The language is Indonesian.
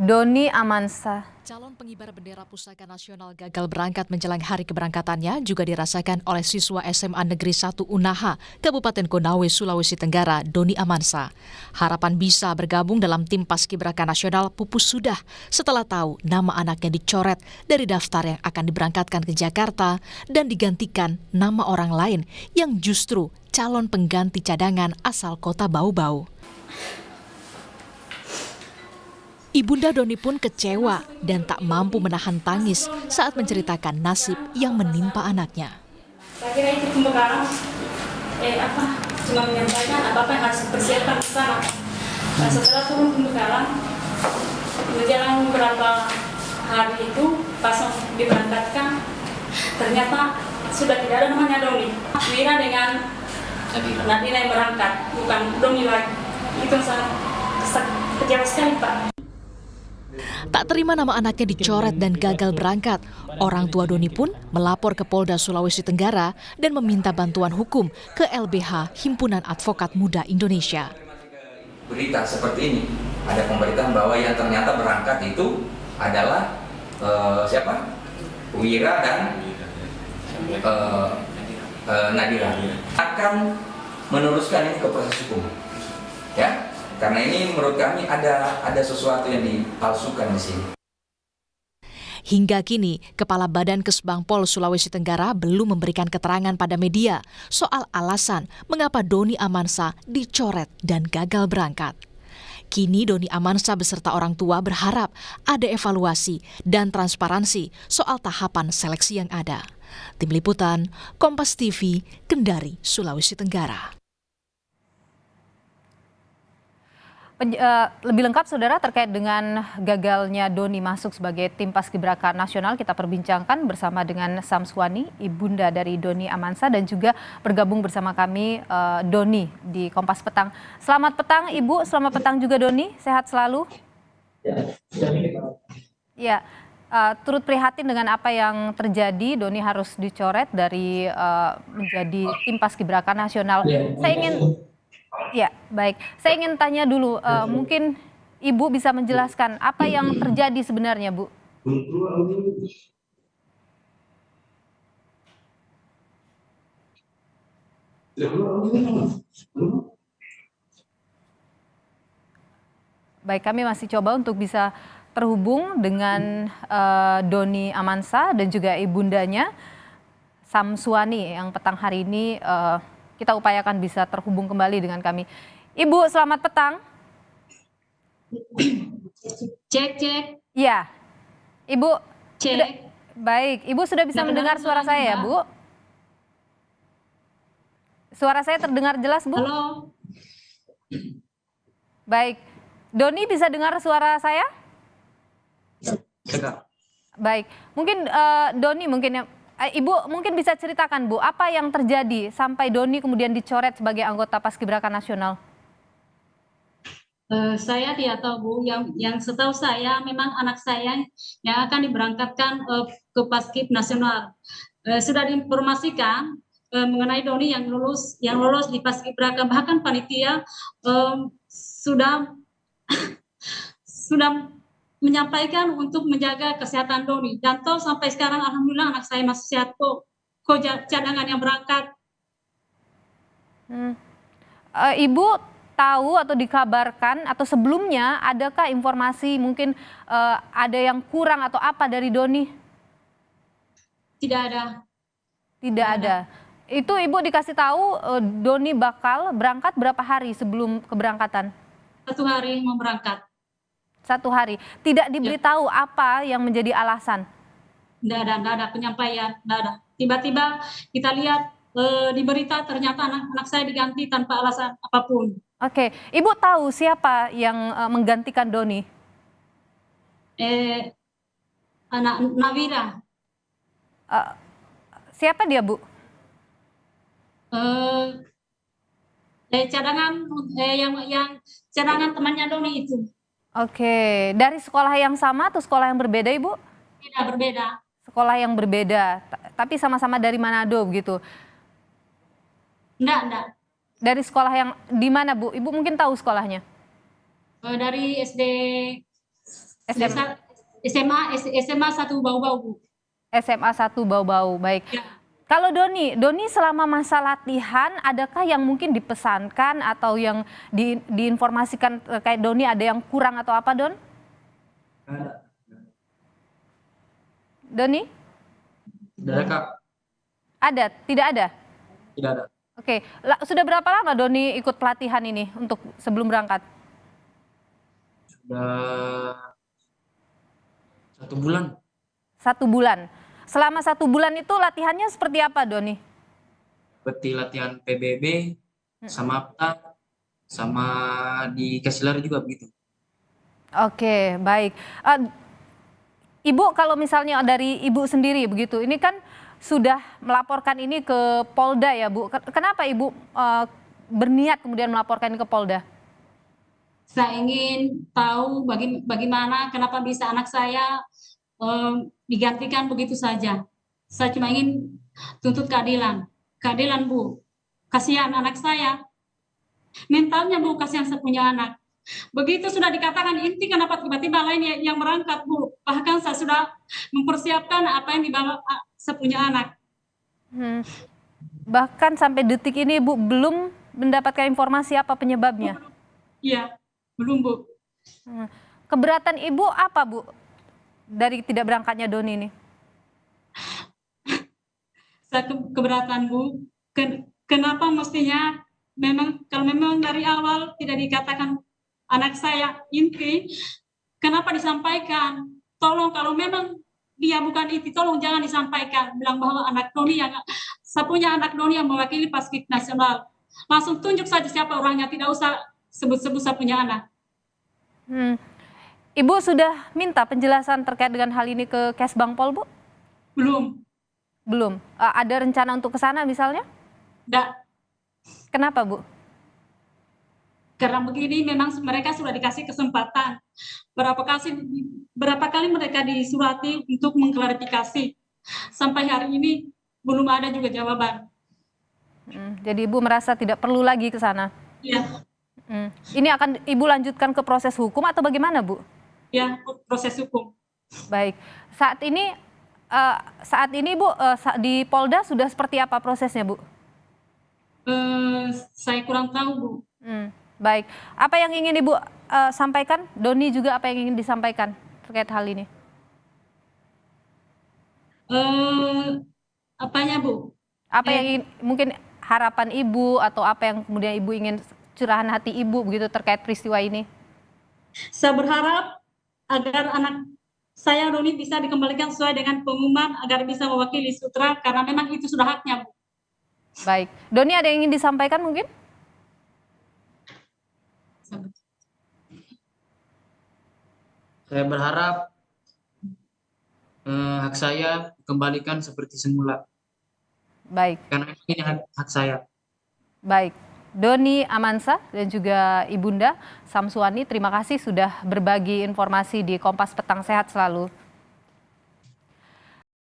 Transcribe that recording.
Doni Amansa. Calon pengibar bendera Pusaka Nasional gagal berangkat menjelang hari keberangkatannya juga dirasakan oleh siswa SMA Negeri 1 Unaha, Kabupaten Konawe, Sulawesi Tenggara, Doni Amansa. Harapan bisa bergabung dalam tim Paskibraka Nasional pupus sudah setelah tahu nama anaknya dicoret dari daftar yang akan diberangkatkan ke Jakarta dan digantikan nama orang lain yang justru calon pengganti cadangan asal kota Bau-Bau. Ibunda Doni pun kecewa dan tak mampu menahan tangis saat menceritakan nasib yang menimpa anaknya. Saya kira itu pembekalan, cuma menyampaikan apa yang harus dipersiapkan ke sana. Nah, setelah turun pembekalan, berjalan beberapa hari itu, pas diberangkatkan, ternyata sudah tidak ada namanya Doni. Wira dengan Nadina yang berangkat, bukan Doni lagi. Itu sangat kecewa sekali, Pak. Tak terima nama anaknya dicoret dan gagal berangkat, orang tua Doni pun melapor ke Polda Sulawesi Tenggara dan meminta bantuan hukum ke LBH Himpunan Advokat Muda Indonesia. Berita seperti ini, ada pemberitaan bahwa yang ternyata berangkat itu adalah siapa? Wira dan Nadira. Akan meneruskan ini ke proses hukum, ya. Karena ini menurut kami ada sesuatu yang dipalsukan di sini. Hingga kini, Kepala Badan Kesbangpol Sulawesi Tenggara belum memberikan keterangan pada media soal alasan mengapa Doni Amansa dicoret dan gagal berangkat. Kini Doni Amansa beserta orang tua berharap ada evaluasi dan transparansi soal tahapan seleksi yang ada. Tim Liputan, Kompas TV, Kendari, Sulawesi Tenggara. Lebih lengkap saudara terkait dengan gagalnya Doni masuk sebagai tim Paskibraka Nasional, kita perbincangkan bersama dengan Samswani, ibunda dari Doni Amansa, dan juga bergabung bersama kami Doni di Kompas Petang. Selamat petang Ibu, selamat petang juga Doni, sehat selalu. Ya, turut prihatin dengan apa yang terjadi, Doni harus dicoret dari menjadi tim Paskibraka Nasional. Ya, baik. Saya ingin tanya dulu, mungkin Ibu bisa menjelaskan apa yang terjadi sebenarnya, Bu? Baik, kami masih coba untuk bisa terhubung dengan Doni Amansa dan juga ibundanya, Samswani, yang petang hari ini kita upayakan bisa terhubung kembali dengan kami. Ibu, selamat petang. Cek. Ya, Ibu. Cek. Baik, Ibu sudah bisa mendengar suara saya ya, Bu? Suara saya terdengar jelas, Bu? Halo. Baik, Doni bisa dengar suara saya? Baik, mungkin Doni Ibu mungkin bisa ceritakan, Bu, apa yang terjadi sampai Doni kemudian dicoret sebagai anggota Paskibraka Nasional? Saya tidak tahu, Bu. Yang setahu saya memang anak saya yang akan diberangkatkan ke Paskib Nasional. Sudah diinformasikan mengenai Doni yang lolos di Paskibraka, bahkan panitia sudah menyampaikan untuk menjaga kesehatan Doni. Dan toh sampai sekarang alhamdulillah anak saya masih sehat kok. Cadangan yang berangkat. Ibu tahu atau dikabarkan atau sebelumnya adakah informasi mungkin ada yang kurang atau apa dari Doni? Tidak ada. Tidak ada. Itu Ibu dikasih tahu Doni bakal berangkat berapa hari sebelum keberangkatan? 1 hari mau berangkat. 1 hari. Tidak diberitahu apa yang menjadi alasan? Tidak ada penyampaian, tidak ada. Tiba-tiba kita lihat di berita ternyata anak saya diganti tanpa alasan apapun. Oke, Ibu tahu siapa yang menggantikan Doni? Anak Nawira. Siapa dia, Bu? Cadangan yang cadangan temannya Doni itu. Oke, dari sekolah yang sama atau sekolah yang berbeda, Ibu? Tidak, berbeda. Sekolah yang berbeda, tapi sama-sama dari Manado begitu? Enggak. Dari sekolah yang di mana, Bu? Ibu mungkin tahu sekolahnya? Dari SD SMA, SMA 1 Bau-Bau, Bu. SMA 1 Bau-Bau, baik. Ya. Kalau Doni selama masa latihan, adakah yang mungkin dipesankan atau yang diinformasikan terkait Doni ada yang kurang atau apa, Don? Doni? Tidak ada, Kak. Ada? Tidak ada? Tidak ada. Oke, sudah berapa lama Doni ikut pelatihan ini untuk sebelum berangkat? Sudah 1 bulan. 1 bulan. Selama 1 bulan itu latihannya seperti apa, Doni? Seperti latihan PBB, sama APTA, sama dikasih lari juga begitu. Oke, baik. Ibu, kalau misalnya dari Ibu sendiri begitu, ini kan sudah melaporkan ini ke Polda ya, Bu. Kenapa Ibu berniat kemudian melaporkan ini ke Polda? Saya ingin tahu bagaimana kenapa bisa anak saya digantikan begitu saja. Saya cuma ingin tuntut keadilan. Keadilan, Bu. Kasihan anak saya. Mentalnya, Bu, kasihan saya punya anak. Begitu sudah dikatakan inti, kenapa tiba-tiba lain yang merangkap, Bu. Bahkan saya sudah mempersiapkan apa yang dibawa saya punya anak. Bahkan sampai detik ini Bu belum mendapatkan informasi apa penyebabnya? Iya, belum, Bu. Keberatan Ibu apa, Bu, dari tidak berangkatnya Doni ini? Saya keberatan, Bu. Kenapa mestinya kalau memang dari awal tidak dikatakan anak saya inti, kenapa disampaikan? Tolong kalau memang dia bukan inti, tolong jangan disampaikan. Bilang bahwa anak Doni saya punya anak Doni yang mewakili Paskib Nasional. Langsung tunjuk saja siapa orangnya, tidak usah sebut-sebut saya punya anak. Ibu sudah minta penjelasan terkait dengan hal ini ke Kesbangpol, Bu? Belum. Ada rencana untuk ke sana misalnya? Tidak. Kenapa, Bu? Karena begini memang mereka sudah dikasih kesempatan. Berapa kali mereka disurati untuk mengklarifikasi. Sampai hari ini belum ada juga jawaban. Jadi Ibu merasa tidak perlu lagi ke sana? Iya. Ini akan Ibu lanjutkan ke proses hukum atau bagaimana, Bu? Ya, proses hukum. Baik. Saat ini Bu di Polda sudah seperti apa prosesnya, Bu? Saya kurang tahu, Bu. Baik. Apa yang ingin Ibu sampaikan? Doni juga apa yang ingin disampaikan terkait hal ini? Apanya, Bu? Apa yang ingin, mungkin harapan Ibu atau apa yang kemudian Ibu ingin curahan hati Ibu begitu terkait peristiwa ini? Saya berharap agar anak saya Doni bisa dikembalikan sesuai dengan pengumuman agar bisa mewakili Sutra karena memang itu sudah haknya, Bu. Baik. Doni ada yang ingin disampaikan mungkin? Saya berharap hak saya dikembalikan seperti semula. Baik. Karena ini hak saya. Baik. Doni Amansa dan juga Ibunda Samsuani, terima kasih sudah berbagi informasi di Kompas Petang. Sehat selalu.